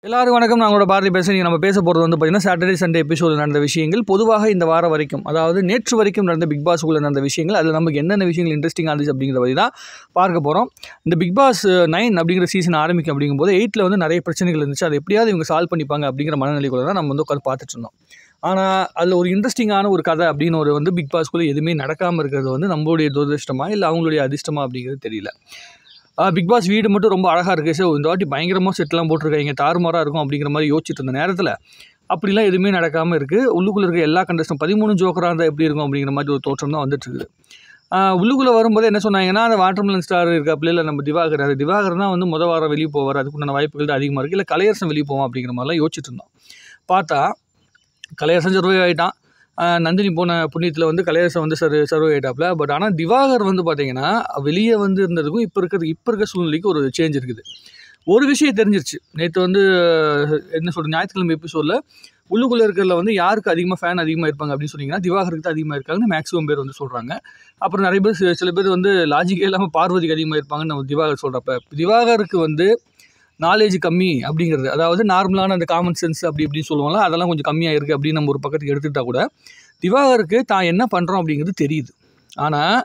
எல்லாரும் வணக்கம். நாங்களோட பாரதி பேசுகிறேன். நம்ம பேச போகிறது வந்து பார்த்தீங்கன்னா சாட்டர்டே சண்டே எபிசோடு நடந்த விஷயங்கள், பொதுவாக இந்த வாரம் வரைக்கும், அதாவது நேற்று வரைக்கும் நடந்த பிக் பாஸ்க்குள்ளே நடந்த விஷயங்கள், அதில் நமக்கு என்னென்ன விஷயங்கள் இன்ட்ரெஸ்டிங்காக இருந்துச்சு அப்படிங்கிற பற்றி தான் பார்க்க போகிறோம். இந்த பிக் பாஸ் 9 அப்படிங்கிற சீசன் ஆரம்பிக்கும் அப்படிங்கும்போது 8ல் வந்து நிறைய பிரச்சனைகள் இருந்துச்சு. அதை எப்படியாவது இவங்க சால்வ் பண்ணிப்பாங்க அப்படிங்கிற மனநிலைக்குள்ள தான் நம்ம வந்து உட்காந்து பார்த்துட்டு இருந்தோம். ஆனால் அதில் ஒரு இன்ட்ரெஸ்டிங்கான ஒரு கதை அப்படின்னு ஒரு வந்து பிக் பாஸ்க்குள்ளே எதுவுமே நடக்காமல் இருக்கிறது வந்து நம்மளுடைய துரதிர்ஷ்டமா இல்லை அவங்களுடைய அதிர்ஷ்டமா அப்படிங்கிறது தெரியல. பிக் பாஸ் வீடு மட்டும் ரொம்ப அழகாக இருக்குது. ஸோ இந்த வாட்டி பயங்கரமாக செட்லாம் போட்டிருக்காங்க, தாறுமாறாக இருக்கும் அப்படிங்கிற மாதிரி யோசிச்சுட்டு இருந்த நேரத்தில் அப்படிலாம் எதுவுமே நடக்காமல் இருக்குது. உள்ளுக்குள்ளே இருக்க எல்லா கண்டஸ்டும் 13 ஜோக்கராக இருந்தால் எப்படி இருக்கும் அப்படிங்கிற மாதிரி ஒரு தோற்றம் தான் வந்துட்டு இருக்குது. உள்ளுக்குள்ளே வரும்போது என்ன சொன்னாங்கன்னா, அந்த வாட்டர்மெலன் ஸ்டார் இருக்காப்புல, இல்லை நம்ம திவாகர் தான் வந்து வாரம் வெளியே போவார், அதுக்குண்டான வாய்ப்புகள் தான் அதிகமாக இருக்குது, இல்லை கலையரசன் வெளியே போவோம் அப்படிங்கிற மாதிரிலாம் யோசிச்சுட்டு இருந்தோம். பார்த்தா கலையரசன் சர்வே ஆகிட்டான். நந்தினி போன புண்ணியத்தில் வந்து கலையரசன் வந்து சர்வே ஆகிட்டாப்புல. பட் ஆனால் திவாகர் வந்து பார்த்தீங்கன்னா வெளியே வந்து இருந்ததுக்கும் இப்போ இருக்க சூழ்நிலைக்கு ஒரு சேஞ்ச் இருக்குது. ஒரு விஷயம் தெரிஞ்சிருச்சு நேற்று வந்து, என்ன சொல்கிறது, ஞாயிற்றுக்கிழமை எபிசோடில் உள்ளுக்குள்ளே இருக்கிறதுல வந்து யாருக்கு அதிகமாக ஃபேன் அதிகமாக இருப்பாங்க அப்படின்னு சொன்னீங்கன்னா திவாகருக்கு தான் அதிகமாக இருக்காங்கன்னு மேக்ஸிமம் பேர் வந்து சொல்கிறாங்க. அப்புறம் நிறைய பேர் சில பேர் வந்து லாஜிக்கே இல்லாமல் பார்வதிக்கு அதிகமாக இருப்பாங்கன்னு நம்ம திவாகர் சொல்கிறப்ப, திவாகருக்கு வந்து நாலேஜ் கம்மி அப்படிங்கிறது, அதாவது நார்மலான அந்த காமன் சென்ஸ் அப்படி இப்படின்னு சொல்லுவாங்களா, அதெல்லாம் கொஞ்சம் கம்மியாக இருக்குது அப்படின்னு நம்ம ஒரு பக்கத்துக்கு எடுத்துக்கிட்டால் கூட திவாகருக்கு தான் என்ன பண்ணுறோம் அப்படிங்கிறது தெரியுது. ஆனால்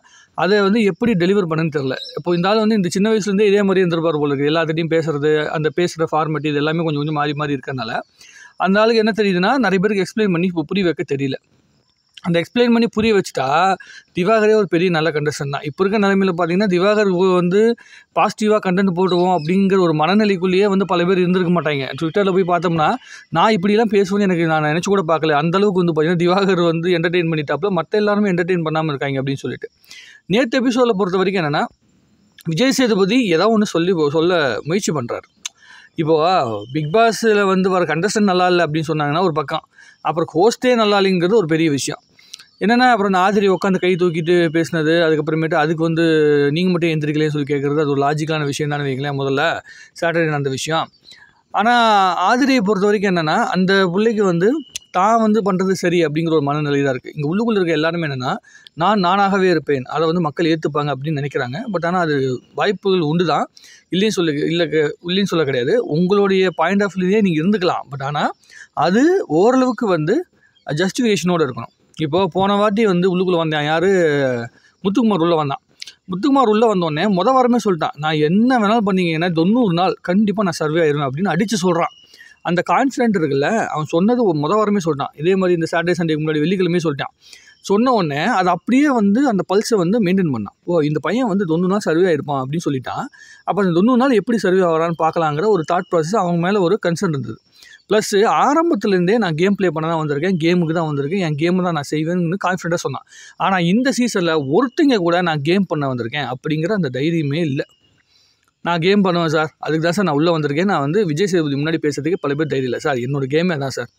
அதை வந்து எப்படி டெலிவர் பண்ணுன்னு தெரில. இப்போ இந்த ஆள் வந்து இந்த சின்ன வயசுலேருந்தே இதே மாதிரி இருந்திருப்பார் போல இருக்குது. எல்லாத்திட்டையும் பேசுகிறது, அந்த பேசுகிற ஃபார்மேட் இது எல்லாமே கொஞ்சம் கொஞ்சம் மாறி இருக்கிறதுனால அந்த ஆளுக்கு என்ன தெரியுதுன்னா, நிறைய பேருக்கு எக்ஸ்பிளைன் பண்ணி இப்போ புரிய வைக்க தெரியல. அந்த எக்ஸ்பிளைன் பண்ணி புரிய வச்சுட்டா திவாகரே ஒரு பெரிய நல்ல கண்டஸ்டன் தான். இப்போ இருக்க நிலைமையில் பார்த்தீங்கன்னா திவாகர் வந்து பாசிட்டிவாக கண்டென்ட் போடுவோம் அப்படிங்கிற ஒரு மனநிலைக்குள்ளேயே வந்து பல பேர் இருந்திருக்க மாட்டாங்க. ட்விட்டரில் போய் பார்த்தோம்னா நான் இப்படிலாம் பேசுவேன்னு நான் நினச்சி கூட பார்க்கல. அந்தளவுக்கு வந்து பார்த்தீங்கன்னா திவாகர் வந்து என்டர்டெயின் பண்ணிட்டாப்புல, மற்ற எல்லாருமே என்டர்டெயின் பண்ணாமல் இருக்காங்க அப்படின்னு சொல்லிட்டு. நேற்று எபிசோடில் பொறுத்த வரைக்கும் என்னென்னா, விஜய் சேதுபதி ஏதாவது ஒன்று சொல்ல முயற்சி பண்ணுறாரு. இப்போது பிக் பாஸில் வந்து வர கண்டஸ்டன் நல்லா இல்லை அப்படின்னு சொன்னாங்கன்னா ஒரு பக்கம், அப்புறம் ஹோஸ்ட்டே நல்லா இல்லைங்கிறது ஒரு பெரிய விஷயம். என்னென்னா அப்புறம் ஆதிரி உட்காந்து கை தூக்கிட்டு பேசினது, அதுக்கப்புறமேட்டு அதுக்கு வந்து நீங்கள் மட்டும் எந்திரிக்கலேன்னு சொல்லி கேட்குறது, அது ஒரு லாஜிக்கான விஷயம் தானே வைங்களேன். முதல்ல சாட்டர்டே நடந்த விஷயம். ஆனால் ஆதிரியை பொறுத்த வரைக்கும் என்னென்னா, அந்த பிள்ளைக்கு வந்து தான் வந்து பண்ணுறது சரி அப்படிங்கிற ஒரு மனநிலை தான் இருக்குது. இங்கே உள்ளுக்குள்ளே இருக்க எல்லாருமே என்னென்னா, நானாகவே இருப்பேன், அதை வந்து மக்கள் ஏற்றுப்பாங்க அப்படின்னு நினைக்கிறாங்க. பட் ஆனால் அது வாய்ப்புகள் உண்டு தான், இல்லைன்னு சொல்ல கிடையாது. உங்களுடைய பாயிண்ட் ஆஃப் வியூலேயே நீங்கள் இருந்துக்கலாம். பட் ஆனால் அது ஓரளவுக்கு வந்து ஜஸ்டிஃபிகேஷனோடு இருக்கணும். இப்போது போன வாட்டி வந்து உள்ளுக்குள்ளே வந்தான் யார், முத்துக்குமார் உள்ளே வந்தான். முத்துக்குமார் உள்ளே வந்தோடனே வாரமே சொல்லிட்டான், நான் என்ன வேணாலும் பண்ணிங்கன்னா 90 நாள் கண்டிப்பாக நான் சர்வே ஆயிடுவேன் அப்படின்னு அடித்து சொல்கிறான். அந்த கான்ஃபிடென்ட் இருக்குல்ல, அவன் சொன்னது வாரமே சொல்லிட்டான். இதே மாதிரி இந்த சாட்டர்டே சண்டேக்கு முன்னாடி வெள்ளிக்கிழமையே சொல்லிட்டான். சொன்ன உடனே அது அப்படியே வந்து அந்த பல்ஸை வந்து மெயின்டைன் பண்ணான். இந்த பையன் வந்து 90 நாள் சர்வே ஆகிருப்பான் அப்படின்னு சொல்லிட்டான். அப்போ அந்த 90 நாள் எப்படி சர்வே ஆகிறான்னு பார்க்கலாங்கிற ஒரு தாட் ப்ராசஸ் அவங்க மேலே ஒரு கன்சர்ன் இருந்தது. ப்ளஸ் ஆரம்பத்துலேருந்தே நான் கேம் ப்ளே பண்ண தான் வந்திருக்கேன், கேமுக்கு தான் வந்திருக்கேன், என் கேமு தான் நான் செய்வேன்னு கான்ஃபிடென்ட்டாக சொன்னான். ஆனால் இந்த சீசனில் ஒருத்தங்க கூட நான் கேம் பண்ண வந்திருக்கேன் அப்படிங்கிற அந்த தைரியமே இல்லை. நான் கேம் பண்ணுவேன் சார், அதுக்கு தான் சார் நான் உள்ளே வந்திருக்கேன், நான் வந்து விஜய் சேதுபதி முன்னாடி பேசுறதுக்கு பல பேர் தைரியம் இல்லை சார், என்னோட கேமே தான் சார்,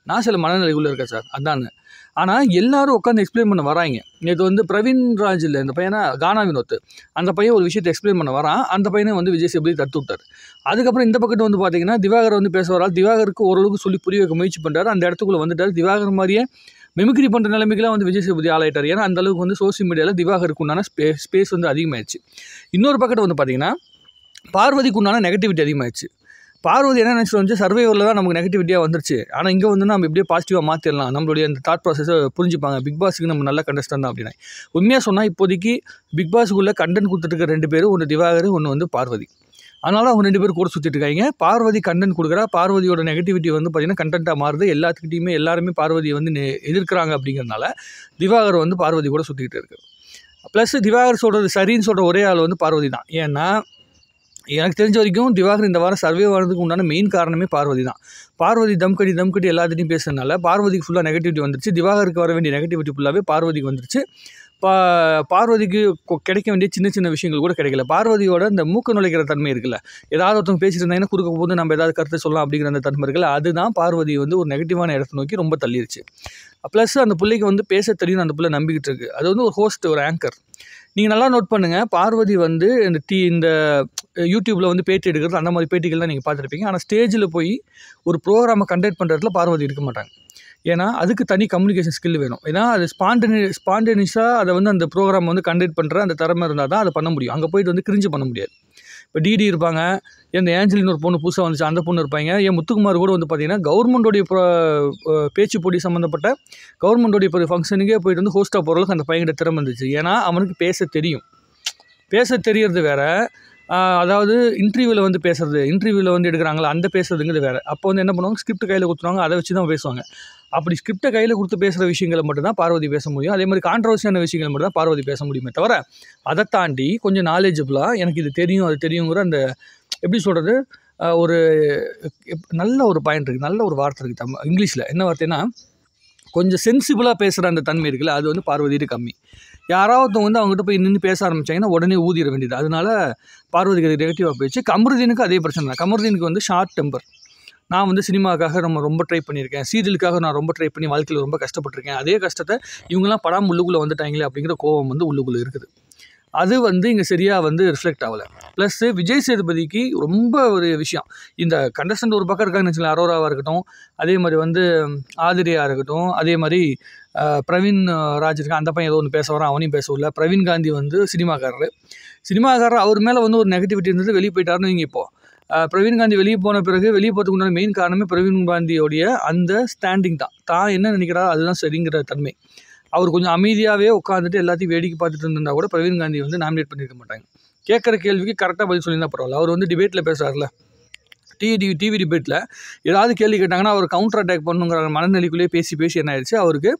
நான் சில மனநிலைக்குள்ளே இருக்கேன் சார் அதான்னு. ஆனால் எல்லோரும் உட்காந்து எக்ஸ்பிளைன் பண்ண வராங்க. நேற்று வந்து பிரவீன் ராஜ் இல்லை, இந்த பையனா கானா வினோத், அந்த பையன் ஒரு விஷயத்தை எக்ஸ்பிளைன் பண்ண வரான். அந்த பையனை வந்து விஜய் சேதுபதி தடுத்து விட்டார். அதுக்கப்புறம் இந்த பக்கத்து வந்து பார்த்தீங்கன்னா திவாகர் வந்து பேச வரால், திவாகருக்கு ஓரளவுக்கு சொல்லி புரிய வைக்க முயற்சி பண்ணுறாரு. அந்த இடத்துக்குள்ளே வந்துட்டார். திவாகர் மாதிரியே மிமிக்ரி பண்ணுற நிலைமைக்கெல்லாம் வந்து விஜய் சேதுபதி ஆளாயிட்டார். ஏன்னா அந்தளவுக்கு வந்து சோசியல் மீடியாவில் திவாகருக்கு உண்டான ஸ்பேஸ் வந்து அதிகமாகிடுச்சு. இன்னொரு பக்கத்தில் வந்து பார்த்தீங்கன்னா பார்வதிக்கு உண்டான நெகட்டிவிட்டி அதிகமாகிடுச்சு. பார்வதி என்ன நினச்சிட்டு வந்து சர்வைவரில் தான் நமக்கு நெகட்டிவிட்டியாக வந்துருச்சு, ஆனால் இங்கே வந்து நம்ம எப்படியே பாசிட்டிவாக மாற்றிடலாம், நம்மளுடைய அந்த தாட் ப்ராசஸை புரிஞ்சுப்பாங்க, பிக் பாஸுக்கு நம்ம நல்ல கண்டஸ்டன் தான் அப்படின்னா. உண்மையாக சொன்னால் இப்போதைக்கு பிக் பாஸுக்குள்ளே கண்டென்ட் கொடுத்துட்டு 2 பேர், ஒன்று திவாகர், ஒன்று வந்து பார்வதி. அதனால அவங்க 2 பேர் கூட சுற்றிட்டு இருக்காங்க. பார்வதி கண்டென்ட் கொடுக்குறா, பார்வதியோட நெகட்டிவிட்டி வந்து பார்த்திங்கன்னா கண்டென்ட்டாக மாறுது. எல்லாருமே பார்வதியை வந்து எதிர்க்கிறாங்க. அப்படிங்கிறதுனால திவாகர் வந்து பார்வதி கூட சுற்றிக்கிட்டு இருக்கு. ப்ளஸ் திவாகர் சொல்கிறது சரின்னு சொல்கிற ஒரே ஆள் வந்து பார்வதி தான். ஏன்னா எனக்கு தெரிஞ்ச வரைக்கும் திவாகர் இந்த வாரம் சர்வே ஆகிறதுக்கு உண்டான மெயின் காரணமே பார்வதி தான். பார்வதி தம்கட்டி எல்லாத்திட்டையும் பேசுறதுனால பார்வதிக்கு ஃபுல்லாக நெகட்டிவிட்டி வந்துருச்சு. திவாகருக்கு வர வேண்டிய நெகட்டிவிட்டி ஃபுல்லாகவே பார்வதிக்கு வந்துருச்சு. பார்வதிக்கு கிடைக்க வேண்டிய சின்ன விஷயங்கள் கூட கிடைக்கல. பார்வதியோட இந்த மூக்க நுழைக்கிற தன்மை இருக்குல்ல, ஏதாவது ஒருத்தவங்க பேசிட்டு இருந்தாங்கன்னா குறுக்க போது நம்ம ஏதாவது கருத்தை சொல்லலாம் அப்படிங்கிற அந்த தன்மை இருக்குல்ல, அதுதான் பார்வதி வந்து ஒரு நெகட்டிவான இடத்தை நோக்கி ரொம்ப தள்ளிடுச்சு. ப்ளஸ் அந்த பிள்ளைக்கு வந்து பேச தெரியும், அந்த பிள்ளை நம்பிக்கிட்டு இருக்குது. அது வந்து ஒரு ஹோஸ்ட், ஒரு ஆங்கர். நீங்கள் நல்லா நோட் பண்ணுங்கள், பார்வதி வந்து இந்த யூடியூப்பில் வந்து பேட்டி எடுக்கிறது, அந்த மாதிரி பேட்டிகள்லாம் நீங்கள் பார்த்துருப்பீங்க. ஆனால் ஸ்டேஜில் போய் ஒரு ப்ரோக்ராமை கண்டக்ட் பண்ணுறதுல பார்வதி இருக்க மாட்டாங்க. ஏன்னா அதுக்கு தனி கம்யூனிகேஷன் ஸ்கில் வேணும். ஏன்னா அது ஸ்பான்டேனியஸாக அதை வந்து அந்த ப்ரோக்ராம் வந்து கண்டக்ட் பண்ணுற அந்த திறமை இருந்தால் தான் அதை பண்ண முடியும். அங்கே போயிட்டு வந்து கிரிஞ்சு பண்ண முடியாது. இப்போ டிடி இருப்பாங்க, இந்த ஏஞ்சலின்னு ஒரு பொண்ணு புதுசாக வந்துச்சு அந்த பொண்ணு இருப்பாங்க, ஏன் முத்துக்குமார் கூட வந்து பார்த்திங்கன்னா கவர்மெண்ட்டோடைய பேச்சு போட்டி சம்மந்தப்பட்ட கவர்மெண்ட்டோடைய இப்போ ஃபங்க்ஷனுக்கே போயிட்டு வந்து ஹோஸ்ட்டாக போகிறதுக்கு அந்த பையன்கிட்ட திறமை இருந்துச்சு. ஏன்னா அவனுக்கு பேச தெரியும். பேச தெரியறது வேறு, அதாவது இன்டர்வியூவில் வந்து பேசுறது, இன்டர்வியூவில் வந்து எடுக்கிறாங்களா அந்த பேசுறதுங்கிறது வேறு. அப்போ வந்து என்ன பண்ணுவாங்க, ஸ்கிரிப்ட் கையில் கொடுத்துருவாங்க, அதை வச்சு தான் பேசுவாங்க. அப்படி ஸ்கிரிப்டை கையில் கொடுத்து பேசுகிற விஷயங்களை மட்டும்தான் பார்வதி பேச முடியும். அதே மாதிரி கான்ட்ரவர்சியான விஷயங்கள் மட்டும் தான் பார்வதி பேச முடியுமே தவிர, அதை தாண்டி கொஞ்சம் நாலேஜபிளாக எனக்கு இது தெரியும் அது தெரியுங்கிற அந்த எப்படி சொல்கிறது, ஒரு நல்ல ஒரு பாயிண்ட் இருக்குது, நல்ல ஒரு வார்த்தை இருக்குது இங்கிலீஷில். என்ன வார்த்தைன்னா, கொஞ்சம் சென்சிபிளாக பேசுகிற அந்த தன்மை இருக்குல்ல, அது வந்து பார்வதிட்டு கம்மி. யாராவது வந்து அவங்ககிட்ட போய் நின்று பேச ஆரம்பித்தாங்கன்னா உடனே ஊதிட வேண்டியது. அதனால பார்வதிக்கு அது நெகட்டிவாக போயிடுச்சு. கமருதீனுக்கு அதே பிரச்சனை தான். கமருதீனுக்கு வந்து ஷார்ட் டெம்பர். நான் வந்து சினிமாவுக்காக ரொம்ப ட்ரை பண்ணியிருக்கேன், சீரியலுக்காக நான் ரொம்ப ட்ரை பண்ணி வாழ்க்கையில் ரொம்ப கஷ்டப்பட்டிருக்கேன், அதே கஷ்டத்தை இவங்கெல்லாம் படாமல் உள்ளுக்குள்ளே வந்துட்டாங்களே அப்படிங்கிற கோபம் வந்து உள்ளுக்குள்ளே இருக்குது. அது வந்து இங்கே சரியாக வந்து ரிஃப்ளெக்ட் ஆகலை. ப்ளஸ்ஸு விஜய் சேதுபதிக்கு ரொம்ப ஒரு விஷயம், இந்த கண்டஸ்டன்ட் ஒரு பக்கம் இருக்காங்கன்னு வச்சுக்கலாம், அரோராவாக இருக்கட்டும், அதே மாதிரி வந்து ஆதிரியாக இருக்கட்டும், அதே மாதிரி பிரவீன் ராஜ் இருக்கா, அந்த பையன் ஏதோ ஒன்று பேச வரான், அவனையும் பேச விடல. பிரவீன் காந்தி வந்து சினிமாக்காரர் அவர் மேலே வந்து ஒரு நெகட்டிவிட்டி இருந்தது, வெளியே போயிட்டாருன்னு நீங்கள் இப்போது பிரவீன் காந்தி வெளியே போன பிறகு வெளியே போகிறதுக்கு உண்டான மெயின் காரணமே பிரவீன் காந்தியோடைய அந்த ஸ்டாண்டிங் தான் என்ன நினைக்கிறாரோ அதுதான் சரிங்கிற தன்மை. அவர் கொஞ்சம் அமைதியாகவே உட்காந்துட்டு எல்லாத்தையும் வேடிக்கை பார்த்துட்டு இருந்தால் கூட பிரவீன் காந்தி வந்து நாமினேட் பண்ணியிருக்க மாட்டாங்க. கேட்குற கேள்விக்கு கரெக்டாக பதில் சொல்லியிருந்தா பரவாயில்ல. அவர் வந்து டிபேட்டில் பேசுகிறார்ல, டிவி டிபேட்டில் ஏதாவது கேள்வி கேட்டாங்கன்னா அவர் கவுண்டர் அட்டாக் பண்ணுங்கிற மனநிலைக்குள்ளேயே பேசி என்ன ஆயிடுச்சு, அவருக்கு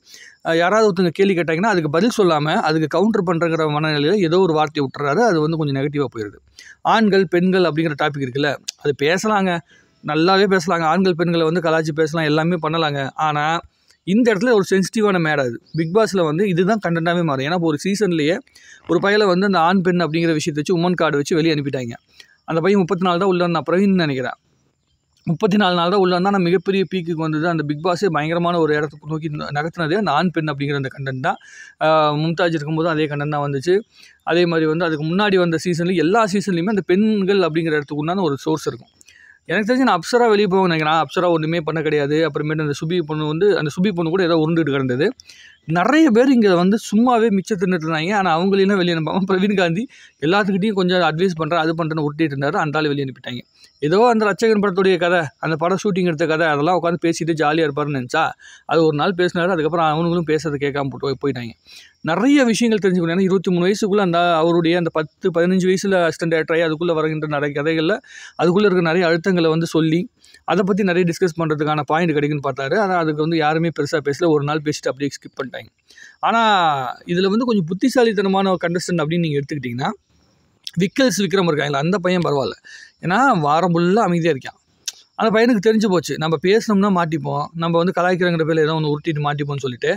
யாராவது ஒருத்தங்க கேள்வி கேட்டாங்கன்னா அதுக்கு பதில் சொல்லாமல் அதுக்கு கவுண்டர் பண்ணுறங்கிற மனநிலையில் ஏதோ ஒரு வார்த்தையை விட்டுறாரு. அது வந்து கொஞ்சம் நெகட்டிவாக போயிடுது. ஆண்கள் பெண்கள் அப்படிங்கிற டாபிக் இருக்குல்ல, அது பேசலாங்க, நல்லாவே பேசலாங்க, ஆண்கள் பெண்களை வந்து கலாச்சி பேசலாம், எல்லாமே பண்ணலாங்க. ஆனால் இந்த இடத்துல ஒரு சென்சிட்டிவான மேடை அது. பிக் பாஸில் வந்து இதுதான் கண்டென்ட்டாகவே மாறும். ஏன்னா ஒரு சீசன்லேயே ஒரு பையனை வந்து அந்த ஆண் பெண் அப்படிங்கிற விஷயத்தை வச்சு உமன் கார்டு வச்சு வெளியே அனுப்பிட்டாங்க. அந்த பையன் 34 தான் உள்ள நான் பிரவீன் நினைக்கிறேன், 34 நாள் தான் உள்ள வந்தால் நான் மிகப்பெரிய பீக்குக்கு வந்தது. அந்த பிக் பாஸே பயங்கரமான ஒரு இடத்துக்கு நோக்கி நகர்த்தினதே அந்த ஆண் பெண் அப்படிங்கிற அந்த கண்டென்ட் தான். மும்தாஜ் இருக்கும்போது அதே கண்டென்ட் தான் வந்துச்சு. அதே மாதிரி வந்து அதுக்கு முன்னாடி வந்த சீசன்லேயும் எல்லா சீசன்லேயுமே அந்த பெண்கள் அப்படிங்கிற இடத்துக்கு உண்டான ஒரு சோர்ஸ் இருக்கும். எனக்கு தெரிஞ்சு நான் அப்சரா வெளியே போவேன் நினைக்கிறேன். அப்சரா ஒன்றுமே பண்ண கிடையாது. அப்புறமேட்டு அந்த சுபி பொண்ணு கூட ஏதோ உருண்டுட்டு கிடந்தது. நிறைய பேர் இங்கே வந்து சும்மாவே மிச்சம் தின்னுட்டு இருந்தாங்க. ஆனால் அவங்களெல்லாம் வெளியே அனுப்பாமல் பிரவீன் காந்தி எல்லாத்துக்கிட்டையும் கொஞ்சம் அட்வைஸ் பண்ணுறேன், அது பண்ணுறேன்னு உருட்டிட்டு இருந்தார். அந்த ஆள் வெளியே அனுப்பிட்டாங்க. ஏதோ அந்த ரட்சகன் படத்துடைய கதை, அந்த படம் ஷூட்டிங் எடுத்த கதை, அதெல்லாம் உட்காந்து பேசிட்டு ஜாலியாக இருப்பாருன்னு நினச்சா அது ஒரு நாள் பேசினார். அதுக்கப்புறம் அவங்களும் பேசுறதை கேட்காம போயிட்டாங்க. நிறைய விஷயங்கள் தெரிஞ்சுக்கணும். ஏன்னா 23 வயசுக்குள்ளே அந்த அவருடைய அந்த 10-15 வயசில் அசிஸ்டன்ட் டேரக்டர் ஆகி அதுக்குள்ளே வருகின்ற நிறைய கதைகளில் அதுக்குள்ளே இருக்க நிறைய அழுத்தங்களை வந்து சொல்லி அதை பற்றி நிறைய டிஸ்கஸ் பண்ணுறதுக்கான பாயிண்ட் கிடைக்குன்னு பார்த்தாரு. ஆனால் அதுக்கு வந்து யாருமே பெருசாக பேசல. ஒரு நாள் பேசிட்டு அப்படியே ஸ்கிப் பண்ணிட்டாங்க. ஆனால் இதில் வந்து கொஞ்சம் புத்திசாலித்தனமான கண்டஸ்டன்ட் அப்படின்னு நீங்கள் எடுத்துக்கிட்டிங்கன்னா விக்ரம் இருக்காங்களா, அந்த பையன் பரவாயில்ல. ஏன்னா வாரம் ஃபுல்லாக அமைதியாக இருக்கான். அந்த பையனுக்கு தெரிஞ்சு போச்சு, நம்ம பேசணும்னா மாட்டிப்போம், நம்ம வந்து கலாய்க்கிறங்கிற பேரில் ஏதோ ஒன்று உருட்டிட்டு மாட்டிப்போம்னு சொல்லிட்டு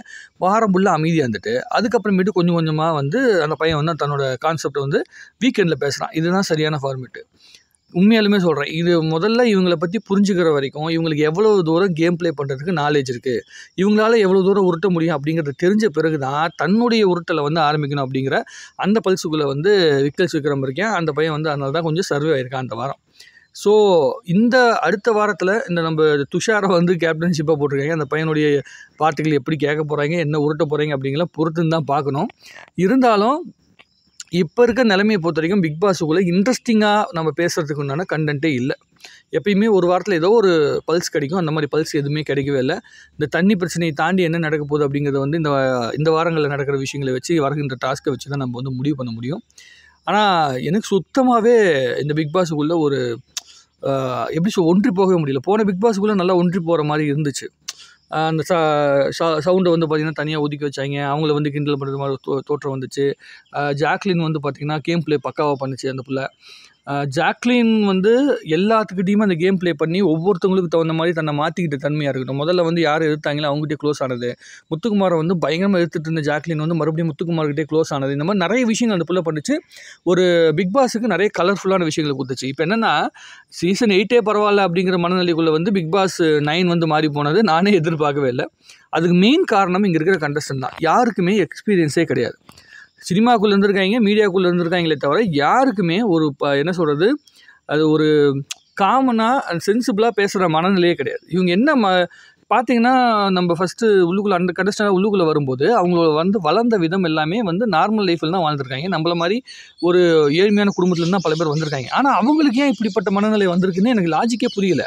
வாரம் ஃபுல்லாக அமைதியாக இருந்துட்டு அதுக்கப்புறமேட்டு கொஞ்சம் கொஞ்சமாக வந்து அந்த பையன் வந்து தன்னோட கான்செப்டை வந்து வீக்கெண்டில் பேசுகிறான். இதுதான் சரியான ஃபார்மேட்டு. உண்மையாலுமே சொல்கிறேன், இது முதல்ல இவங்களை பற்றி புரிஞ்சுக்கிற வரைக்கும் இவங்களுக்கு எவ்வளோ தூரம் கேம் ப்ளே பண்ணுறதுக்கு நாலேஜ் இருக்குது, இவங்களால எவ்வளோ தூரம் உருட்ட முடியும் அப்படிங்கிறது தெரிஞ்ச பிறகு தான் தன்னுடைய உருட்டலை வந்து ஆரம்பிக்கணும் அப்படிங்கிற அந்த பல்சுக்குள்ளே வந்து விக்ரம் இருக்கேன். அந்த பையன் வந்து அதனால தான் கொஞ்சம் சர்வே ஆயிருக்கான் அந்த வாரம். ஸோ இந்த அடுத்த வாரத்தில் இந்த நம்ம துஷாரை வந்து கேப்டன்ஷிப்பாக போட்டிருக்காங்க. அந்த பையனுடைய பாட்டுகள் எப்படி கேட்க போகிறாங்க, என்ன உருட்ட போகிறாங்க அப்படிங்கலாம் பொறுத்துன்னு தான் பார்க்கணும். இருந்தாலும் இப்போ இருக்க நிலைமையை பொறுத்த வரைக்கும் பிக் பாஸுக்குள்ளே இன்ட்ரெஸ்டிங்காக நம்ம பேசுகிறதுக்கு உண்டான கண்டென்ட்டே இல்லை. எப்பயுமே ஒரு வாரத்தில் ஏதோ ஒரு பல்ஸ் கிடைக்கும், அந்த மாதிரி பல்ஸ் எதுவுமே கிடைக்கவே இல்லை. இந்த தண்ணி பிரச்சனையை தாண்டி என்ன நடக்க போகுது அப்படிங்கிறத வந்து இந்த வாரங்களில் நடக்கிற விஷயங்களை வச்சு வருகின்ற டாஸ்க்கை வச்சு தான் நம்ம வந்து முடிவு பண்ண முடியும். ஆனால் எனக்கு சுத்தமாகவே இந்த பிக் பாஸுக்குள்ளே ஒரு எப்படி ஒன்றி போகவே முடியல. போன பிக் பாஸுக்குள்ளே நல்லா ஒன்றி போகிற மாதிரி இருந்துச்சு. அந்த சவுண்டை வந்து பார்த்திங்கன்னா தனியாக ஒதுக்கி வச்சாங்க, அவங்கள வந்து கிண்டல் பண்ணுறது மாதிரி தோற்றம் வந்துச்சு. ஜாக்லின் வந்து பார்த்திங்கன்னா கேம் ப்ளே பக்காவாக பண்ணுச்சு அந்த பிள்ளை. ஜாக்லின் வந்து எல்லாத்துக்கிட்டையுமே அந்த கேம் ப்ளே பண்ணி ஒவ்வொருத்தவங்களுக்கு தகுந்த மாதிரி தன்னை மாற்றிக்கிட்ட தன்மையாக இருக்கட்டும். முதல்ல வந்து யார் எதிர்த்தாங்களோ அவங்ககிட்டே க்ளோஸ் ஆனது, முத்துக்குமாரை வந்து பயங்கரமாக எடுத்துகிட்டு இருந்த ஜாக்லின் வந்து மறுபடியும் முத்துக்குமார்கிட்டே க்ளோஸ் ஆனது, இந்த மாதிரி நிறைய விஷயங்கள் அந்த பிள்ளை பண்ணிச்சு. ஒரு பிக் பாஸுக்கு நிறைய கலர்ஃபுல்லான விஷயங்களை கொடுத்துச்சு. இப்போ என்னென்னா சீசன் 8 பரவாயில்ல அப்படிங்கிற மனநிலைக்குள்ளே வந்து பிக் பாஸ் 9 வந்து மாறி போனது நானே எதிர்பார்க்கவே இல்லை. அதுக்கு மெயின் காரணம் இங்கே இருக்கிற கண்டஸ்டன்ட் தான். யாருக்குமே எக்ஸ்பீரியன்ஸே கிடையாது. சினிமாக்குள்ளே இருந்திருக்காங்க, மீடியாக்குள்ளே இருந்திருக்காங்களே தவிர யாருக்குமே ஒரு என்ன சொல்கிறது, அது ஒரு காமனாக சென்சிபிளாக பேசுகிற மனநிலையே கிடையாது. இவங்க என்ன பார்த்தீங்கன்னா நம்ம ஃபஸ்ட்டு உள்ளுக்குள்ளே அந்த கண்டஸ்டண்டாக உள்ளுக்குள்ளே வரும்போது அவங்கள வந்து வளர்ந்த விதம் எல்லாமே வந்து நார்மல் லைஃப்பில் தான் வாழ்ந்துருக்காங்க. நம்மள மாதிரி ஒரு ஏழ்மையான குடும்பத்துலேருந்து தான் பல பேர் வந்திருக்காங்க. ஆனால் அவங்களுக்கு ஏன் இப்படிப்பட்ட மனநிலை வந்திருக்குன்னு எனக்கு லாஜிக்கே புரியல.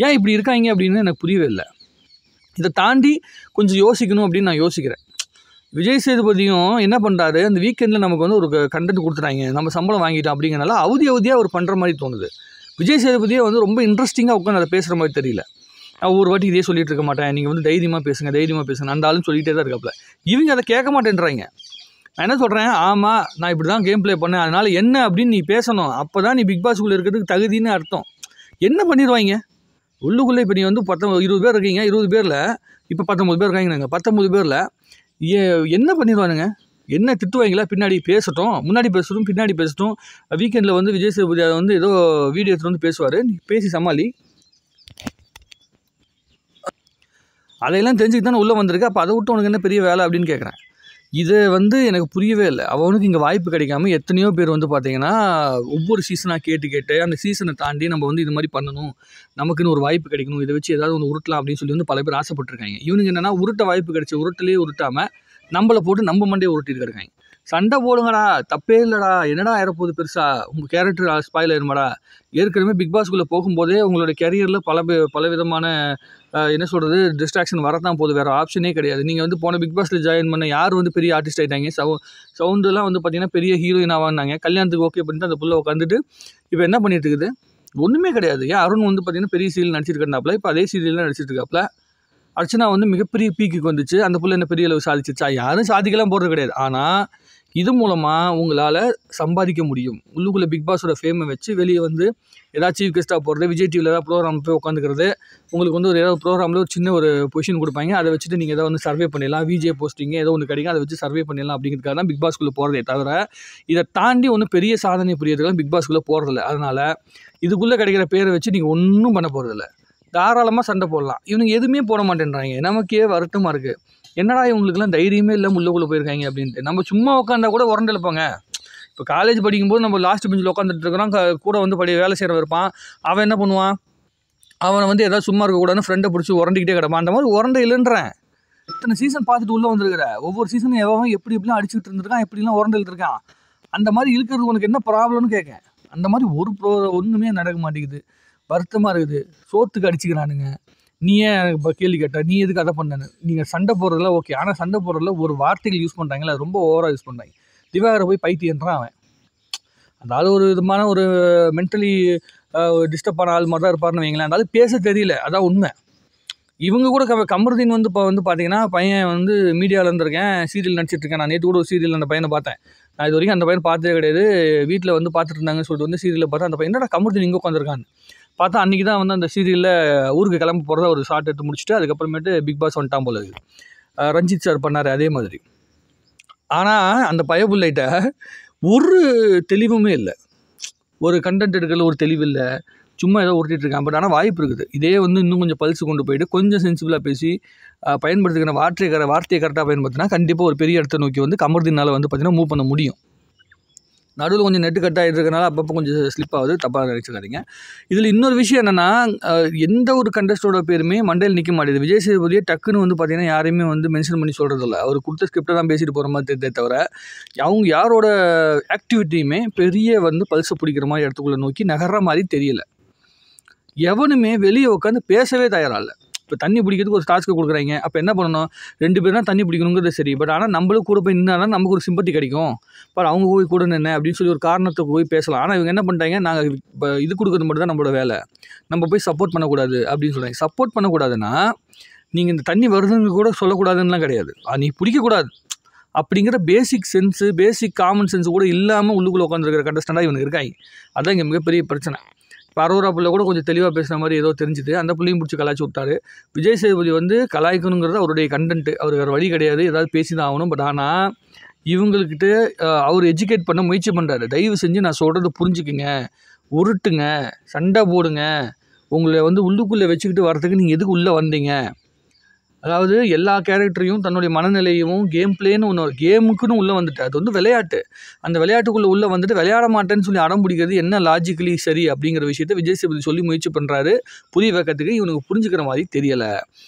ஏன் இப்படி இருக்காங்க அப்படின்னு எனக்கு புரியவே இல்லை. இதை தாண்டி கொஞ்சம் யோசிக்கணும் அப்படின்னு நான் யோசிக்கிறேன். விஜய் சேதுபதியும் என்ன பண்ணுறாரு, அந்த வீக்கெண்டில் நமக்கு வந்து ஒரு கண்டென்ட் கொடுத்துட்டாங்க, நம்ம சம்பளம் வாங்கிட்டோம் அப்படிங்கிறனால அவதியாக அவர் பண்ணுற மாதிரி தோணுது. விஜய் சேதுபதியே வந்து ரொம்ப இன்ட்ரெஸ்டிங்காக உட்காந்து அதை பேசுகிற மாதிரி தெரியல. ஒரு வாட்டி இதே சொல்லிட்டு இருக்க மாட்டேன், நீங்கள் வந்து தைரியமாக பேசுங்க அந்த ஆளுன்னு சொல்லிகிட்டே தான் இருக்காப்புல. இவங்க அதை கேட்க மாட்டேன்றாங்க. நான் என்ன சொல்கிறேன், ஆமாம் நான் இப்படி தான் கேம் ப்ளே பண்ணேன், அதனால் என்ன அப்படின்னு நீ பேசணும், அப்போ தான் நீ பிக் பாஸ்க்குள்ளே இருக்கிறதுக்கு தகுதின்னு அர்த்தம். என்ன பண்ணிடுவாங்க உள்ளுக்குள்ளே? இப்போ நீ வந்து 20 பேர் இருக்கீங்க, 20 பேரில் இப்போ 19 பேர் இருக்காங்க, 19 பேரில் என்ன பண்ணிடுவானுங்க? என்ன திட்டுவாங்களா? பின்னாடி பேசட்டும், முன்னாடி பேசட்டும், பின்னாடி பேசட்டும். வீக்கெண்டில் வந்து விஜய் சேதுபதி அதை வந்து ஏதோ வீடியோ எடுத்துகிட்டு வந்து பேசுவார், நீ பேசி சமாளி. அதையெல்லாம் தெரிஞ்சுக்கிட்டு தானே உள்ளே வந்திருக்கு, அப்போ அதை விட்டு உனக்கு என்ன பெரிய வேலை அப்படின்னு கேட்குறேன். இதை வந்து எனக்கு புரியவே இல்லை. அவனுக்கு இங்கே வாய்ப்பு கிடைக்காம எத்தனையோ பேர் வந்து பார்த்திங்கன்னா ஒவ்வொரு சீசனாக கேட்டு அந்த சீசனை தாண்டி நம்ம வந்து இது மாதிரி பண்ணணும், நமக்குன்னு ஒரு வாய்ப்பு கிடைக்கணும், இதை வச்சு ஏதாவது ஒன்று உருட்டலாம் அப்படின்னு சொல்லி வந்து பல பேர் ஆசைப்பட்டிருக்காங்க. இவனுக்கு என்னென்னா உருட்ட வாய்ப்பு கிடைச்சி உருட்டிலே உருட்டாமல் நம்மளை போட்டு நம்ம மண்டையை உருட்டிட்டு இருக்காங்க. சண்டை போடுங்கடா, தப்பே இல்லைடா, என்னடா ஆயிரப்போகுது பெருசா, உங்கள் கேரக்டர் ஸ்பாயில் ஆயிருமாடா. ஏற்கனவே பிக் பாஸ்குள்ளே போகும்போதே உங்களோட கேரியரில் பல விதமான என்ன சொல்கிறது டிஸ்ட்ராக்ஷன் வரத்தான் போகுது, வேறு ஆப்ஷனே கிடையாது. நீங்கள் வந்து போன பிக் பாஸில் ஜாயின் பண்ண யார் வந்து பெரிய ஆர்டிஸ்ட் ஆகிட்டாங்க, சவுண்டுலாம் வந்து பார்த்திங்கன்னா பெரிய ஹீரோயினாக வாங்கினாங்க, கல்யாணத்துக்கு ஓகே பண்ணிட்டு அந்த புள்ள உட்காந்துட்டு இப்போ என்ன பண்ணிட்டு இருக்குது, ஒன்றுமே கிடையாது. ஏன் அருண் வந்து பார்த்திங்கன்னா பெரிய சீரியல் நடிச்சிருக்காப்ல, இப்போ அதே சீரியல்லாம் நடிச்சிட்டு இருக்காப்ல. அர்ச்சனா வந்து மிகப்பெரிய பீக்குக்கு வந்துச்சு, அந்த புள்ள என்ன பெரிய அளவு சாதிச்சிச்சா? யாரும் சாதிக்கலாம் போகிறது கிடையாது. ஆனால் இது மூலமாக உங்களால் சம்பாதிக்க முடியும். உள்ளுக்குள்ளே பிக் பாஸோட ஃபேமை வச்சு வெளியே வந்து ஏதாவது சீஃப் கெஸ்ட்டாக போகிறது, விஜய் டிவியில் ஏதாவது ப்ரோக்ராம் போய் உட்காந்துக்கிறது, உங்களுக்கு வந்து ஒரு ஏதாவது ப்ரோக்ராமில் ஒரு சின்ன ஒரு பொசிஷன் கொடுப்பாங்க, அதை வச்சுட்டு நீங்கள் ஏதாவது வந்து சர்வே பண்ணிடலாம், விஜே போஸ்டிங் ஏதோ ஒன்று கிடைக்கும், அதை வச்சு சர்வே பண்ணிடலாம் அப்படிங்கிறதுக்காக தான் பிக் பாஸ்க்குள்ளே போகிறதே தவிர இதை தாண்டி ஒன்றும் பெரிய சாதனை புரியறதுக்கெல்லாம் பிக் பாஸ்க்குள்ளே போகிறதில்ல. அதனால் இதுக்குள்ளே கிடைக்கிற பேரை வச்சு நீங்கள் ஒன்றும் பண்ண போகிறதில்ல. தாராளமாக சண்டை போடலாம். இவனுங்க எதுவுமே போட மாட்டேன்றாங்க. நமக்கே வருத்தமாக இருக்குது. என்னடா இவங்களுக்குலாம் தைரியமே இல்லை உள்ளுக்குள்ளே போயிருக்காங்க அப்படின்ட்டு. நம்ம சும்மா உட்காந்தா கூட உரண்டு எழுப்பாங்க. இப்போ காலேஜ் படிக்கும்போது நம்ம லாஸ்ட் பெஞ்சில் உட்காந்துட்டு இருக்கிறோம், கூட வந்து வேலை செய்கிறவன் இருப்பான். அவன் என்ன பண்ணுவான், அவனை வந்து ஏதாவது சும்மா இருக்கக்கூடாதுன்னு ஃப்ரெண்டை பிடிச்சி உரண்டிக்கிட்டே கிடப்பான். அந்த மாதிரி உரண்டை இல்லைன்றேன். இத்தனை சீசன் பார்த்துட்டு உள்ளே வந்துருக்கிற, ஒவ்வொரு சீசனும் எவன் எப்படிலாம் அடிச்சுட்டு இருந்திருக்கான், எப்படிலாம் உரண்டு இழுத்துருக்கான். அந்த மாதிரி இழுக்கிறது உனக்கு என்ன ப்ராப்ளம்னு கேட்கேன். அந்த மாதிரி ஒன்றுமே நடக்க மாட்டேங்குது. வருத்தமாக இருக்குது. சோத்துக்கு அடிச்சுக்கிறானுங்க. நீ ஏன் இப்போ கேள்வி கேட்ட, நீ எதுக்கு அதை பண்ணனு? நீங்கள் சண்டை போடுறதுல ஓகே, ஆனால் சண்டை போடுறதுல ஒரு வார்த்தைகள் யூஸ் பண்ணுறாங்களே, அது ரொம்ப ஓவராக யூஸ் பண்ணுறாங்க. திவாகரை போய் பைத்தியன்றான் அவன். அதாவது ஒரு விதமான ஒரு மென்டலி டிஸ்டர்ப் ஆன ஆள் மாதிரி தான் இருப்பார்னு வைங்களேன். அதாவது பேச தெரியல, அதான் உண்மை. இவங்க கூட கமருதீன் வந்து இப்போ வந்து பார்த்தீங்கன்னா பையன் வந்து மீடியாவில் இருந்திருக்கேன், சீரியல் நடிச்சிட்ருக்கேன். நான் நேற்று கூட ஒரு சீரியல் அந்த பையனை பார்த்தேன். நான் இது வரைக்கும் அந்த பையன் பார்த்ததே கிடையாது. வீட்டில் வந்து பார்த்துட்டு இருந்தாங்கன்னு சொல்லிட்டு வந்து சீரியலில் பார்த்தா அந்த பையன் என்னடா கமருதீன் இங்கே உட்காந்துருக்கான்னு பார்த்தா அன்றைக்கி தான் வந்து அந்த சீரியலில் ஊருக்கு கிளம்ப போகிறதா ஒரு ஷார்ட் எடுத்து முடிச்சுட்டு அதுக்கப்புறமேட்டு பிக் பாஸ் வந்துட்டான் போல இருக்குது. ரஞ்சித் சார் பண்ணார் அதே மாதிரி. ஆனால் அந்த பயபுள்ளைகிட்ட ஒரு தெளிவுமே இல்லை, ஒரு கண்டென்ட் எடுக்கிறதுல ஒரு தெளிவு இல்லை, சும்மா ஏதோ உருட்டிகிட்டு இருக்கான். பட் ஆனால் வாய்ப்பு இருக்குது. இதே வந்து இன்னும் கொஞ்சம் பல்ஸ் கொண்டு போயிட்டு கொஞ்சம் சென்சிபிளாக பேசி பயன்படுத்துக்கிற வார்த்தையை கரெக்டாக பயன்படுத்தினா கண்டிப்பாக ஒரு பெரிய இடத்தை நோக்கி வந்து கமருதீனால் வந்து பார்த்திங்கன்னா மூவ் பண்ண முடியும். நடுவில் கொஞ்சம் நெட்டு கட் ஆகிட்டு இருக்கனால அப்பப்போ கொஞ்சம் ஸ்லிப் ஆகுது, தப்பாக நினச்சிக்காதீங்க. இதில் இன்னொரு விஷயம் என்னென்னா, எந்த ஒரு கண்டஸ்டோட பேருமே மண்டையில் நிற்க மாட்டேது. விஜய் சேதுபதியே டக்குன்னு வந்து பார்த்திங்கன்னா யாரையுமே வந்து மென்ஷன் பண்ணி சொல்கிறதில்ல. அவர் கொடுத்த ஸ்கிரிப்டை தான் பேசிட்டு போகிற மாதிரி தெரியுதே தவிர அவங்க யாரோட ஆக்டிவிட்டியுமே பெரிய வந்து பல்ஸை பிடிக்கிற மாதிரி இடத்துக்குள்ளே நோக்கி நகர்ற மாதிரி தெரியல. எவனுமே வெளியே உட்காந்து பேசவே தயாராகல. இப்போ தண்ணி பிடிக்கிறதுக்கு ஒரு டாஸ்க்கு கொடுக்குறாங்க, அப்போ என்ன பண்ணணும், 2 பேர் தான் தண்ணி பிடிக்கணுங்கிறது சரி. பட் ஆனால் நம்மளும் கூட போய் நின்னா தான் நமக்கு ஒரு சிம்பத்தி கிடைக்கும். பட் அவங்க போய் கூட நின்று அப்படின்னு சொல்லி ஒரு காரணத்தை போய் பேசலாம். ஆனால் இவங்க என்ன பண்ணிட்டாங்க, நாங்கள் இப்போ இது கொடுக்குறது மட்டும் தான் நம்மளோட வேலை, நம்ம போய் சப்போர்ட் பண்ணக்கூடாது அப்படின்னு சொல்கிறாங்க. சப்போர்ட் பண்ணக்கூடாதுன்னா நீங்கள் இந்த தண்ணி வருதுன்னு கூட சொல்லக்கூடாதுன்னெலாம் கிடையாது, நீ பிடிக்கக்கூடாது அப்படிங்கிற பேசிக் சென்ஸு, பேசிக் காமன் சென்ஸ் கூட இல்லாமல் உள்ளுக்குள்ளே உட்காந்துருக்கிற கண்டஸ்டண்டாக இவனுக்கு இருக்காங்க. அதுதான் இங்கே மிகப்பெரிய பிரச்சனை. இப்போ அரோரா பிள்ளை கூட கொஞ்சம் தெளிவாக பேசுகிற மாதிரி ஏதோ தெரிஞ்சுது, அந்த பிள்ளையும் பிடிச்சி கலாய்ச்சி விட்டார். விஜய் சேதுபதி வந்து கலாய்க்கணுங்கிறது அவருடைய கண்டென்ட்டு, அவருக்கு வேறு வழி கிடையாது, ஏதாவது பேசி தான் ஆகணும். பட் ஆனால் இவங்கக்கிட்ட அவர் எஜுகேட் பண்ண முயற்சி பண்ணுறாரு. தயவு செஞ்சு நான் சொல்கிறது புரிஞ்சுக்குங்க, உருட்டுங்க, சண்டை போடுங்க, உங்களை வந்து உள்ளுக்குள்ளே வச்சுக்கிட்டு வரதுக்கு நீங்கள் எதுக்கு உள்ளே வந்தீங்க, அதாவது எல்லா கேரக்டரையும் தன்னுடைய மனநிலையும் கேம் பிளேன்னு ஒன்று கேமுக்குன்னு உள்ளே வந்துட்டு அது வந்து விளையாட்டு. அந்த விளையாட்டுக்குள்ளே உள்ளே வந்துட்டு விளையாட மாட்டேன்னு சொல்லி அடம் பிடிக்கிறது என்ன லாஜிக்கலி சரி அப்படிங்கிற விஷயத்த விஜய் சேதுபதி சொல்லி முயற்சி பண்ணுறாரு. புரிய வைக்கிறதுக்கு இவனுக்கு புரிஞ்சுக்கிற மாதிரி தெரியலை.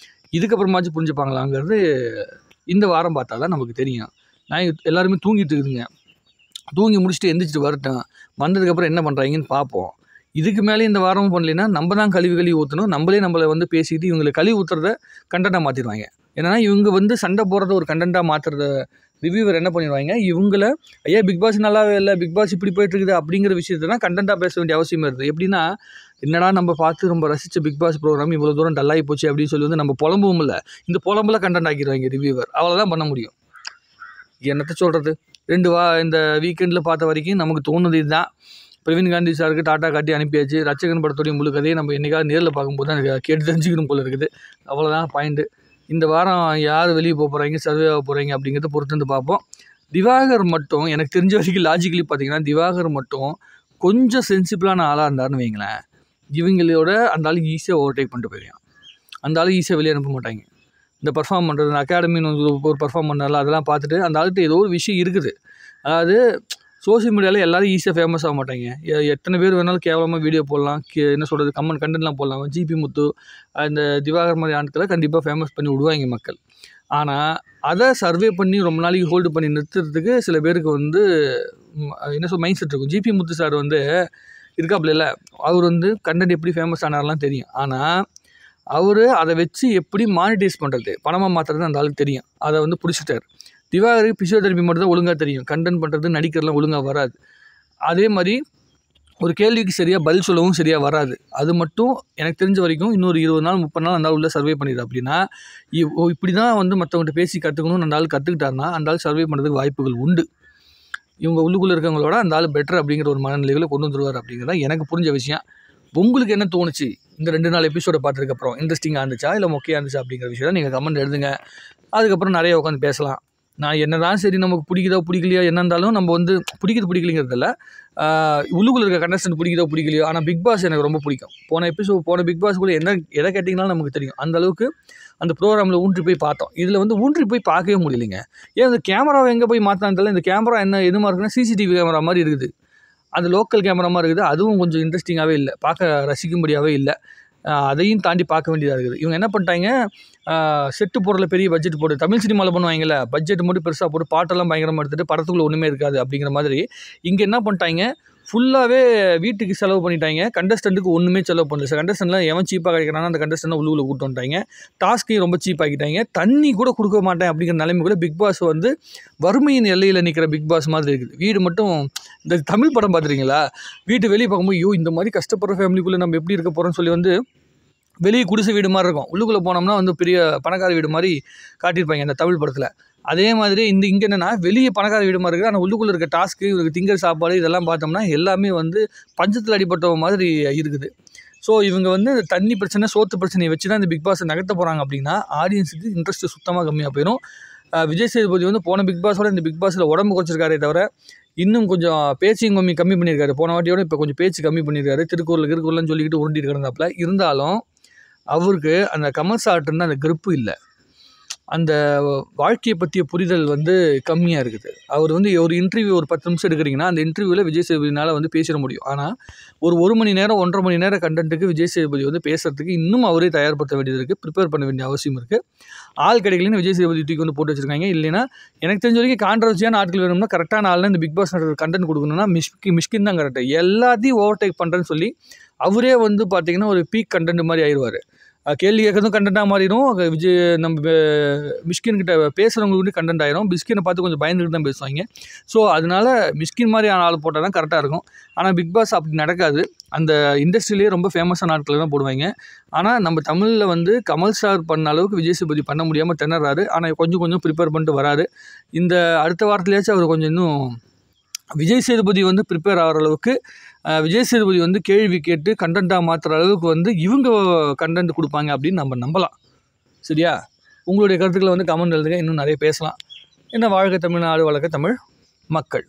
இதுக்கப்புறமாச்சும் புரிஞ்சுப்பாங்களாங்கிறது இந்த வாரம் பார்த்தா தான் நமக்கு தெரியும். நான் எல்லாருமே தூங்கிட்டு இருக்குதுங்க. தூங்கி முடிச்சுட்டு எந்திரிச்சிட்டு வரட்டும். வந்ததுக்கப்புறம் என்ன பண்ணுறாங்கன்னு பார்ப்போம். இதுக்கு மேலே இந்த வாரமும் பண்ணலைன்னா நம்ம தான் கழுவி ஊற்றணும். நம்மளே நம்மளை வந்து பேசிக்கிட்டு இவங்களை கழுவி ஊற்றுறத கண்டென்ட்டாக மாற்றிடுவாங்க. ஏன்னா இவங்க வந்து சண்டை போடுறத ஒரு கண்டென்ட்டாக மாற்றுறத ரிவ்யூவர் என்ன பண்ணிடுவாங்க, இவங்கள ஐயா பிக் பாஸ் நல்லாவே இல்லை, பிக் பாஸ் இப்படி போயிட்டுருக்குது அப்படிங்கிற விஷயத்தை தான் கண்டென்ட்டாக பேச வேண்டிய அவசியம் இருக்குது. எப்படின்னா என்னடா நம்ம பார்த்து ரொம்ப ரசித்த பிக் பாஸ் ப்ரோக்ராம் இவ்வளோ தூரம் டல்லாகி போச்சு அப்படின்னு சொல்லி வந்து நம்ம புலம்பவும் இல்லை, இந்த புலம்புல கண்டென்ட் ஆக்கிடுவாங்க ரிவ்யூவர். அவ்வளோதான் பண்ண முடியும். என்னத்தை சொல்கிறது, இந்த வீக்கெண்டில் பார்த்த வரைக்கும் நமக்கு தோணுது இதுதான். பிரவீன் காந்தி சாருக்கு டாட்டா காட்டி அனுப்பியாச்சு. ரட்சகன் படத்துடைய முழு கதையை நம்ம என்றைக்காவது நேரில் பார்க்கும்போது தான் எனக்கு கேட்டு தெரிஞ்சுக்கணும் போல இருக்குது. அவ்வளோதான் பாயிண்ட்டு. இந்த வாரம் யார் வெளியே போக போகிறாங்க, சர்வே ஆக போகிறாங்க அப்படிங்கிறத பொறுத்து வந்து பார்ப்போம். திவாகர் மட்டும் எனக்கு தெரிஞ்ச வரைக்கும் லாஜிக்கலி பார்த்திங்கன்னா திவாகர் மட்டும் கொஞ்சம் சென்சிபிளான ஆளாக இருந்தாருன்னு வைங்களேன், இவங்களோட அந்த ஆளுக்கு ஈஸியாக ஓவர்டேக் பண்ணிட்டு போயிடுவான். அந்த ஆளுக்கு ஈஸியாக வெளியே அனுப்ப மாட்டாங்க. இந்த பர்ஃபார்ம் பண்ணுறது, அகாடமின்னு ஒரு பர்ஃபார்ம் பண்ணால அதெல்லாம் பார்த்துட்டு அந்த ஆளுக்கு ஏதோ ஒரு விஷயம் இருக்குது. அதாவது சோஷியல் மீடியாவில் எல்லோரும் ஈஸியாக ஃபேமஸ் ஆக மாட்டாங்க. எத்தனை பேர் வேணாலும் கேவலமாக வீடியோ போடலாம், என்ன சொல்கிறது கண்டென்ட்லாம் போடலாம். ஜிபி முத்து அந்த திவாகர் மாதிரி ஆட்களை கண்டிப்பாக ஃபேமஸ் பண்ணி விடுவாங்க மக்கள். ஆனால் அதை சர்வே பண்ணி ரொம்ப நாளைக்கு ஹோல்டு பண்ணி நிறுத்துறதுக்கு சில பேருக்கு வந்து மைண்ட் செட் இருக்கும். ஜிபி முத்து சார் வந்து இருக்காப்புல இல்லை, அவர் வந்து கண்டென்ட் எப்படி ஃபேமஸ் ஆனார்லாம் தெரியும். ஆனால் அவர் அதை வச்சு எப்படி மானிட்டைஸ் பண்ணுறது, பணமாக மாற்றுறது அந்த ஆளுக்கு தெரியும். அதை வந்து பிடிச்சிட்டார். திவாகருக்கு பிசியோதெரப்பி மட்டும் தான் ஒழுங்காக தெரியும். கண்டென்ட் பண்ணுறது நடிக்கிறதுலாம் ஒழுங்காக வராது. அதே மாதிரி ஒரு கேள்விக்கு சரியாக பதில் சொல்லவும் சரியாக வராது. அது மட்டும் எனக்கு தெரிஞ்ச வரைக்கும் இன்னொரு 20 நாள் 30 நாள் அந்த ஆள் உள்ள சர்வே பண்ணிடுது. அப்படின்னா இப்படி தான் வந்து மற்றவங்கள்ட்ட பேசி கற்றுக்கணும்னு அந்த ஆள் கற்றுக்கிட்டாருன்னா அந்த ஆள் சர்வே பண்ணுறதுக்கு வாய்ப்புகள் உண்டு. இவங்க உள்ளுக்குள்ளே இருக்கவங்களோட அந்த ஆள் பெட்டர் அப்படிங்கிற ஒரு மனநிலைகளை கொண்டு வந்துருவார் அப்படிங்கிறத எனக்கு புரிஞ்ச விஷயம். உங்களுக்கு என்ன தோணுச்சு இந்த 2 நாள் எபிசோடை பார்த்ததுக்கப்புறம்? இன்ட்ரெஸ்டிங்காக இருந்துச்சா இல்லை மொக்கையாக இருந்துச்சா அப்படிங்கிற விஷயம் நீங்கள் கமெண்ட் எழுதுங்க. அதுக்கப்புறம் நிறைய உட்காந்து பேசலாம். நான் என்ன தான் சரி நமக்கு பிடிக்குதோ பிடிக்கலையோ என்ன இருந்தாலும் நம்ம வந்து பிடிக்கலைங்கிறதில்ல, உள்ளுக்குள்ளே இருக்க கண்டஸ்டன்ட் பிடிக்குதோ பிடிக்கலையோ, ஆனால் பிக் பாஸ் எனக்கு ரொம்ப பிடிக்கும். போன பிக் பாஸ்க்குள்ளே எதை கேட்டிங்கனாலும் நமக்கு தெரியும். அந்தளவுக்கு அந்த ப்ரோக்ராமில் ஊன்றி போய் பார்த்தோம். இதில் வந்து ஊன்றி போய் பார்க்கவே முடியலைங்க. ஏன் இந்த கேமராவை எங்கே போய் மாற்றினான்னு தெரியல. இந்த கேமரா எதுமா இருக்குன்னா சிசிடிவி கேமரா மாதிரி இருக்குது. அது லோக்கல் கேமரா மாதிரி இருக்குது. அதுவும் கொஞ்சம் இன்ட்ரெஸ்டிங்காகவே இல்லை, பார்க்க ரசிக்கும்படியாகவே இல்லை. அதையும் தாண்டி பார்க்க வேண்டியதாக இருக்குது. இவங்க என்ன பண்ணிட்டாங்க, செட்டு போடுறதுல பெரிய பட்ஜெட் போட்டு தமிழ் சினிமாவில் பண்ணுவாங்கல்ல, பட்ஜெட் மட்டும் பெருசாக போட்டு பாட்டெல்லாம் பயங்கரமாக எடுத்துகிட்டு படத்துக்குள்ளே ஒன்றுமே இருக்காது அப்படிங்கிற மாதிரி இங்கே என்ன பண்ணிட்டாங்க, ஃபுல்லாகவே வீட்டுக்கு செலவு பண்ணிட்டாங்க. கண்டஸ்டண்ட்டுக்கு ஒன்றுமே செலவு பண்ணல. கண்டஸ்டன்ட்லாம் எவன் சீப்பாக கிடைக்கிறானோ அந்த கண்டஸ்டன்ட் உள்ளுக்குள்ளே கூட்டு வந்துட்டாங்க. டாஸ்க்கையும் ரொம்ப சீப்பாக்கிட்டாங்க. தண்ணி கூட கொடுக்க மாட்டேன் அப்படிங்கிற நிலைமை கூட பிக் பாஸ் வந்து வறுமையின் எல்லையில் நிற்கிற பிக் பாஸ் மாதிரி இருக்குது. வீடு மட்டும் இந்த தமிழ் படம் பார்த்துருக்கீங்களா, வீட்டு வெளியே பார்க்கும்போது இந்த மாதிரி கஷ்டப்படுற ஃபேமிலிக்குள்ளே நம்ம எப்படி இருக்க போகிறோம்னு சொல்லி வந்து வெளியே குடிசை வீடு மாதிரி இருக்கும். உள்ளுக்குள்ளே போனோம்னா வந்து பெரிய பணக்கார வீடு மாதிரி காட்டியிருப்பாங்க அந்த தமிழ் படத்தில். அதே மாதிரி இங்கே என்னென்னா வெளியே பணக்கார வீடு மாதிரி இருக்குது, ஆனால் உள்ளுக்குள்ளே இருக்க டாஸ்க்கு, இவருக்கு திங்கிற சாப்பாடு இதெல்லாம் பார்த்தோம்னா எல்லாமே வந்து பஞ்சத்தில் அடிப்பட்ட மாதிரி இருக்குது. ஸோ இவங்க வந்து தண்ணி பிரச்சனை சோத்து பிரச்சனையை வச்சு தான் இந்த பிக் பாஸை நகர்த்த போகிறாங்க. அப்படின்னா ஆடியன்ஸுக்கு இன்ட்ரெஸ்ட்டு சுத்தமாக கம்மியாக போயிடும். விஜய் சேதுபதி வந்து போன பிக் பாஸோட இந்த பிக் பாஸில் உடம்பு குறைச்சிருக்காரே தவிர இன்னும் கொஞ்சம் பேச்சையும் கம்மி பண்ணியிருக்காரு. போன வாட்டியோட இப்போ கொஞ்சம் பேச்சு கம்மி பண்ணியிருக்காரு. திருக்குறள்னு சொல்லிக்கிட்டு உருண்டிட்டு கிடந்தாப்புல. இருந்தாலும் அவருக்கு அந்த கமல் சார்ட்டுன்னு அந்த கிரிப்பு இல்லை. அந்த வாழ்க்கையை பற்றிய புரிதல் வந்து கம்மியாக இருக்குது. அவர் வந்து ஒரு இன்டர்வியூ ஒரு 10 நிமிஷம் எடுக்கிறீங்கன்னா அந்த இன்டர்வியூவில் விஜய் சேதுபதினால் வந்து பேசிட முடியும். ஆனால் ஒரு மணி நேரம் 1.5 மணி நேரம் கண்டென்ட்டுக்கு விஜய் சேதுபதி வந்து பேசுகிறதுக்கு இன்னும் அவரே தயார்படுத்த வேண்டியது இருக்குது, ப்ரிப்பேர் பண்ண வேண்டிய அவசியம் இருக்குது. ஆள் கிடைக்கலன்னு விஜய் சேதுபதி தூக்கி வந்து போட்டு வச்சுருக்காங்க. இல்லைன்னா எனக்கு தெரிஞ்ச வரைக்கும் கான்ட்ரவர்சியான ஆட்கள் வேணும்னா கரெக்டான ஆள்னா இந்த பிக் பாஸ் கண்டென்ட் கொடுக்கணும்னா மிஷ்கின் தான் கரெக்டாக. எல்லாத்தையும் ஓவர்டேக் பண்ணுறேன்னு சொல்லி அவரே வந்து பார்த்திங்கன்னா ஒரு பீக் கண்டென்ட் மாதிரி ஆயிடுவார். கேள்வி கேட்கறதும் கண்டென்ட்டாக மாறிடும். நம்ம மிஷ்கின்கிட்ட பேசுகிறவங்களுக்கு கண்டென்ட் ஆகிடும். மிஷ்கினை பார்த்து கொஞ்சம் பயந்துக்கிட்டு தான் பேசுவாங்க. ஸோ அதனால் மிஷ்கின் மாதிரி ஆள் போட்டால் தான் கரெக்டாக இருக்கும். ஆனால் பிக் பாஸ் அப்படி நடக்காது. அந்த இண்டஸ்ட்ரியிலேயே ரொம்ப ஃபேமஸான ஆட்கள் தான் போடுவாங்க. ஆனால் நம்ம தமிழில் வந்து கமல் சார் பண்ண அளவுக்கு விஜய் சேதுபதி பண்ண முடியாமல் திணறாரு. ஆனால் கொஞ்சம் ப்ரிப்பேர் பண்ணிட்டு வராரு. இந்த அடுத்த வாரத்துலேயாச்சும் அவர் கொஞ்சம் இன்னும் விஜய் சேதுபதி வந்து ப்ரிப்பேர் ஆகிற அளவுக்கு, விஜய் சேதுபதி வந்து கேள்வி கேட்டு கண்டென்ட்டாக மாற்றுற அளவுக்கு வந்து இவங்க கண்டென்ட் கொடுப்பாங்க அப்படின்னு நம்ம நம்பலாம். சரியா? உங்களுடைய கருத்துக்களை வந்து கமெண்ட் எழுதுங்க. இன்னும் நிறைய பேசலாம். என்ன வாழ்க தமிழ்நாடு, வளர்க்க தமிழ் மக்கள்.